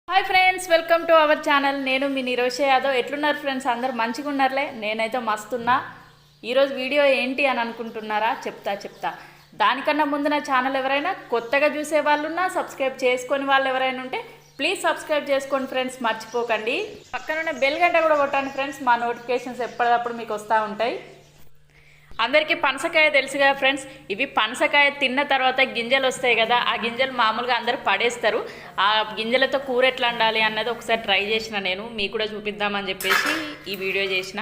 Hi friends, welcome to our channel. నేను మీ నిరోష యాదవ్. ఎట్లున్నారు friends? అందరు మంచిగా ఉన్నారులే. నేనైతే మస్తున్నా. ఈరోజు వీడియో ఏంటి అని అనుకుంటున్నారా? చెప్తా. దానికన్నా ముందు నా ఛానల్ ఎవరైనా కొత్తగా చూసే వాళ్ళున్నా, సబ్స్క్రైబ్ చేసుకొని వాళ్ళు ఎవరైనా ఉంటే ప్లీజ్ సబ్స్క్రైబ్ చేసుకోండి ఫ్రెండ్స్, మర్చిపోకండి. పక్కనున్న బెల్ గంట కూడా కొట్టండి ఫ్రెండ్స్, మా నోటిఫికేషన్స్ ఎప్పటికప్పుడు మీకు వస్తూ ఉంటాయి. అందరికీ పనసకాయ తెలుసు కదా ఫ్రెండ్స్. ఇవి పనసకాయ తిన్న తర్వాత గింజలు వస్తాయి కదా, ఆ గింజలు మామూలుగా అందరూ పడేస్తారు. ఆ గింజలతో కూర ఎట్లా వండాలి అన్నది ఒకసారి ట్రై చేసిన, నేను మీకు కూడా చూపిద్దామని చెప్పేసి ఈ వీడియో చేసిన.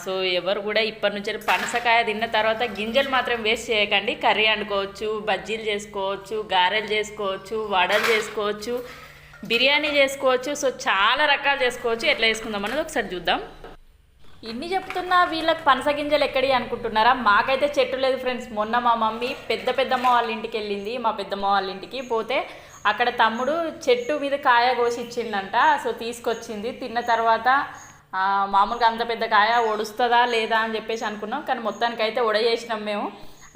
సో ఎవరు కూడా ఇప్పటి నుంచి పనసకాయ తిన్న తర్వాత గింజలు మాత్రం వేస్ట్ చేయకండి. కర్రీ వండుకోవచ్చు, బజ్జీలు చేసుకోవచ్చు, గారెలు చేసుకోవచ్చు, వడలు చేసుకోవచ్చు, బిర్యానీ చేసుకోవచ్చు. సో చాలా రకాలు చేసుకోవచ్చు. ఎట్లా చేసుకుందాం అన్నది ఒకసారి చూద్దాం. ఇన్ని చెప్తున్నా వీళ్ళకి పనస గింజలు ఎక్కడి అనుకుంటున్నారా? మాకైతే చెట్టు లేదు ఫ్రెండ్స్. మొన్న మా మమ్మీ పెద్దమ్మ వాళ్ళ ఇంటికి వెళ్ళింది. మా పెద్దమ్మ వాళ్ళ ఇంటికి పోతే అక్కడ తమ్ముడు చెట్టు మీద కాయ కోసి ఇచ్చిండంట. సో తీసుకొచ్చింది. తిన్న తర్వాత మామూలుగా అంత పెద్ద కాయ ఒడుస్తుందా లేదా అని చెప్పేసి అనుకున్నాం. కానీ మొత్తానికైతే చేసినాం మేము.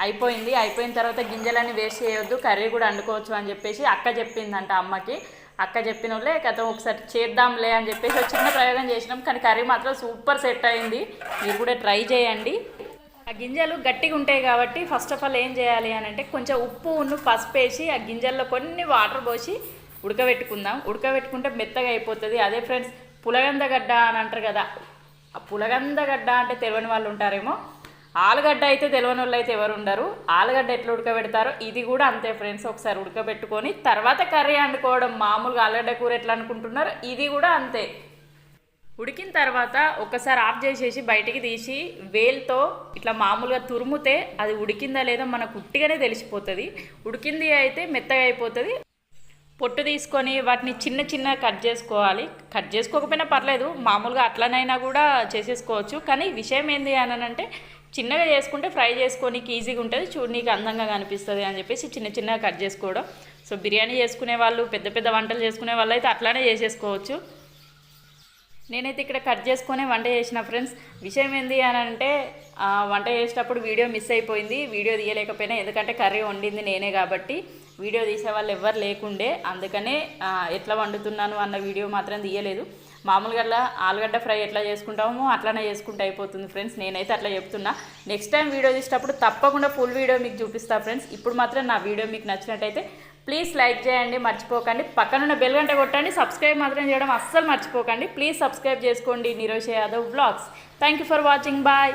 అయిపోయిన తర్వాత గింజలన్నీ వేస్ట్ చేయొద్దు, కర్రీ కూడా వండుకోవచ్చు అని చెప్పేసి అక్క చెప్పిందంట అమ్మకి. అక్క చెప్పిన వాళ్ళే కథ ఒకసారి చేద్దాంలే అని చెప్పేసి చిన్న ప్రయోగం చేసినాం. కానీ కర్రీ మాత్రం సూపర్ సెట్ అయింది. మీరు కూడా ట్రై చేయండి. ఆ గింజలు గట్టిగా ఉంటాయి కాబట్టి ఫస్ట్ ఆఫ్ ఆల్ ఏం చేయాలి అని అంటే కొంచెం ఉప్పు పసుపు వేసి ఆ గింజల్లో కొన్ని వాటర్ పోసి ఉడకబెట్టుకుందాం. ఉడకబెట్టుకుంటే మెత్తగా అయిపోతుంది. అదే ఫ్రెండ్స్ పులగందగడ్డ అని అంటారు కదా, ఆ పులగందగడ్డ అంటే తెలియని వాళ్ళు ఉంటారేమో. ఆలుగడ్డ అయితే తెలియని వాళ్ళు అయితే ఎవరు ఉండరు. ఆలుగడ్డ ఎట్లా ఉడకబెడతారో ఇది కూడా అంతే ఫ్రెండ్స్. ఒకసారి ఉడకబెట్టుకొని తర్వాత కర్రీ వండుకోవడం. మామూలుగా ఆలుగడ్డ కూర ఎట్లా అనుకుంటున్నారు, ఇది కూడా అంతే. ఉడికిన తర్వాత ఒకసారి ఆఫ్ చేసేసి బయటికి తీసి వేలుతో ఇట్లా మామూలుగా తురుముతే అది ఉడికిందా లేదా మనకు ఉట్టిగానే తెలిసిపోతుంది. ఉడికింది అయితే మెత్తగా అయిపోతుంది. పొట్టు తీసుకొని వాటిని చిన్న కట్ చేసుకోవాలి. కట్ చేసుకోకపోయినా పర్లేదు, మామూలుగా అట్లనైనా కూడా చేసేసుకోవచ్చు. కానీ విషయం ఏంది అని అంటే చిన్నగా చేసుకుంటే ఫ్రై చేసుకోనికి ఈజీగా ఉంటుంది, చూడనీకి అందంగా కనిపిస్తుంది అని చెప్పేసి చిన్నగా కట్ చేసుకోవడం. సో బిర్యానీ చేసుకునే వాళ్ళు, పెద్ద వంటలు చేసుకునే వాళ్ళు అయితే అట్లానే చేసేసుకోవచ్చు. నేనైతే ఇక్కడ కట్ చేసుకునే వంట చేసిన ఫ్రెండ్స్. విషయం ఏంది అని అంటే వంట చేసేటప్పుడు వీడియో మిస్ అయిపోయింది. వీడియో తీయలేకపోయినా, ఎందుకంటే కర్రీ వండింది నేనే కాబట్టి వీడియో తీసే వాళ్ళు ఎవ్వరు లేకుండే. అందుకనే ఎట్లా వండుతున్నాను అన్న వీడియో మాత్రం తీయలేదు. మామూలుగా ఆలుగడ్డ ఫ్రై ఎట్లా చేసుకుంటామో అట్లానే చేసుకుంటే అయిపోతుంది ఫ్రెండ్స్. నేనైతే అట్లా చెప్తున్నా. నెక్స్ట్ టైం వీడియో తీసేటప్పుడు తప్పకుండా ఫుల్ వీడియో మీకు చూపిస్తా ఫ్రెండ్స్. ఇప్పుడు మాత్రం నా వీడియో మీకు నచ్చినట్టయితే ప్లీజ్ లైక్ చేయండి, మర్చిపోకండి. పక్కనున్న బెల్ గంట కొట్టండి. సబ్స్క్రైబ్ మాత్రం చేయడం అస్సలు మర్చిపోకండి. ప్లీజ్ సబ్స్క్రైబ్ చేసుకోండి Nirosha Yadav vlogs. Thank you for watching. Bye.